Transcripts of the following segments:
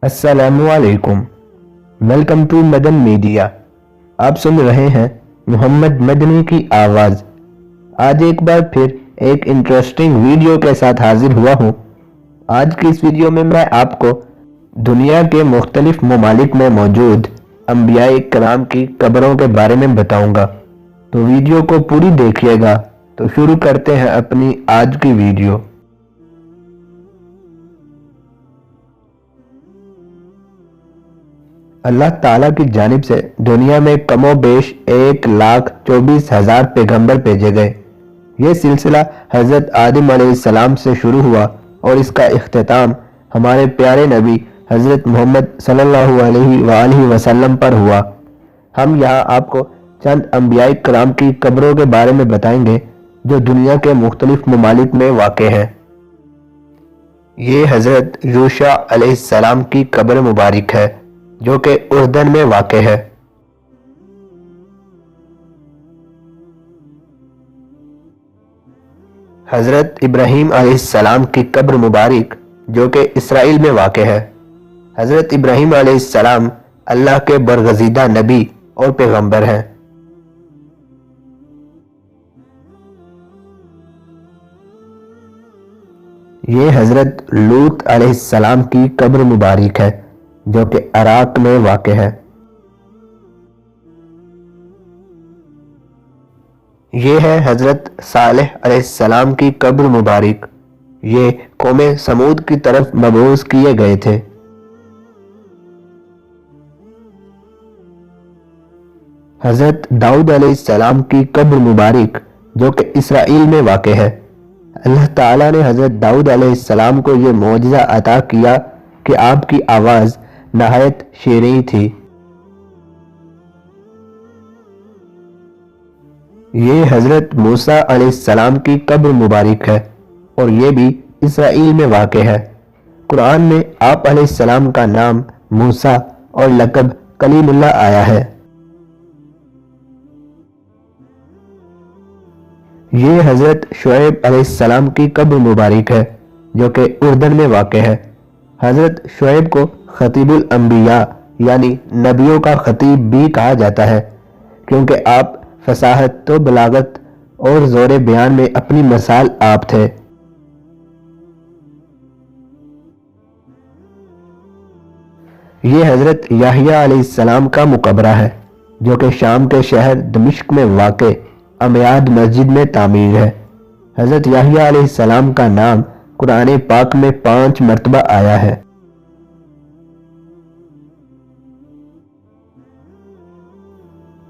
अस्सलामुअलैकुम। Welcome to Madan media. आप सुन रहे हैं मोहम्मद मदनी की आवाज़। आज एक बार फिर एक इंटरेस्टिंग वीडियो के साथ हाजिर हुआ हूँ। आज की इस वीडियो में मैं आपको दुनिया के मुख्तलिफ ममालिक में मौजूद अंबियाए किराम की कब्रों के बारे में बताऊंगा, तो वीडियो को पूरी देखिएगा। तो शुरू करते हैं अपनी आज की वीडियो। अल्लाह ताला की जानिब से दुनिया में कमो बेश 1,24,000 पैगंबर भेजे गए। ये सिलसिला हज़रत आदम अलैहिस्सलाम से शुरू हुआ और इसका इख्तिताम हमारे प्यारे नबी हज़रत मोहम्मद सल्लल्लाहु अलैहि वसल्लम पर हुआ। हम यहाँ आपको चंद अंबियाए किराम की कब्रों के बारे में बताएंगे जो दुनिया के मुख्तलिफ ममालिक में वाक़ हैं। ये हज़रत यूशा अलैहिस्सलाम की कब्र मुबारक है जो कि उर्दन में वाक़ है। हज़रत इब्राहीम अलैहिस्सलाम की कब्र मुबारक जो कि इसराइल में वाक़ है। हज़रत इब्राहीम अलैहिस्सलाम अल्लाह के बरगज़ीदा नबी और पैगंबर हैं। ये हज़रत लूत अलैहिस्सलाम की कब्र मुबारक है जो कि इराक में वाक़ है। ये है हज़रत सालेह अलैहिस्सलाम की कब्र मुबारक। ये कौमे समूद की तरफ मबऊस किए गए थे। हज़रत दाऊद अलैहिस्सलाम की कब्र मुबारक जो कि इसराइल में वाक़ है। अल्लाह ताला ने हज़रत दाऊद अलैहिस्सलाम को ये मौजज़ा अता किया कि आपकी आवाज़ नहायत शेरई थी। ये हज़रत मूसा अलैहिस्सलाम की कब्र मुबारक है और ये भी इसराइल में वाक़ है। कुरान में आप अलैहिस्सलाम का नाम मूसा और लक़ब कलीमुल्लाह आया है। ये हज़रत शुएब अलैहिस्सलाम की कब्र मुबारक है जो कि उर्दन में वाक़ है। हज़रत शुएब को खतीबुल अंबिया यानी नबियों का खतीब भी कहा जाता है क्योंकि आप फसाहत तो बलागत और ज़ोर बयान में अपनी मिसाल आप थे। ये हज़रत याहिया अलैहिस्सलाम का मुकबरा है जो कि शाम के शहर दमिश्क में वाक़ अमयाद मस्जिद में तामीर है। हज़रत याहिया अलैहिस्सलाम का नाम कुरान पाक में 5 मरतबा आया है।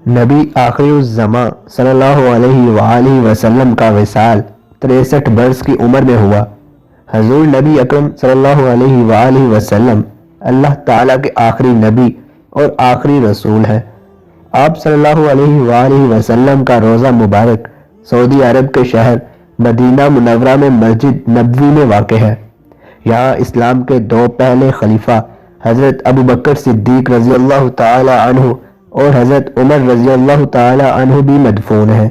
नबी आखिरुज़्ज़मा सल्लल्लाहु अलैहि वसल्लम का विसाल 63 बरस की उम्र में हुआ। हजूर नबी अकरम सल्लल्लाहु अलैहि वसल्लम अल्लाह ताला के आखिरी नबी और आखिरी रसूल हैं। आप सल्लल्लाहु अलैहि वसल्लम का रोज़ा मुबारक सऊदी अरब के शहर मदीना मुनव्वरा में मस्जिद नबवी में वाक़ है। यहाँ इस्लाम के 2 पहले खलीफा हज़रत अबू बकर सिद्दीक रज़ी अल्लाह ताला अन्हु और हज़रत उमर रज़ी अल्लाह ताला अन्हु भी मदफून है।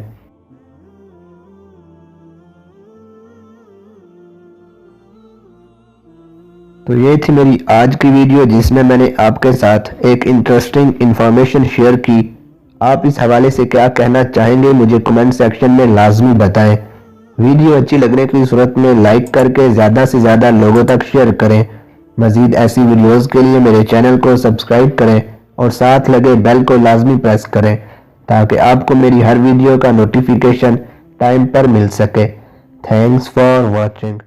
तो ये थी मेरी आज की वीडियो जिसमें मैंने आपके साथ एक इंटरेस्टिंग इंफॉर्मेशन शेयर की। आप इस हवाले से क्या कहना चाहेंगे मुझे कमेंट सेक्शन में लाजमी बताएं। वीडियो अच्छी लगने की सूरत में लाइक करके ज़्यादा से ज़्यादा लोगों तक शेयर करें। मज़ीद ऐसी वीडियोज़ के लिए मेरे चैनल को सब्सक्राइब करें और साथ लगे बेल को लाजमी प्रेस करें ताकि आपको मेरी हर वीडियो का नोटिफिकेशन टाइम पर मिल सके। Thanks for watching.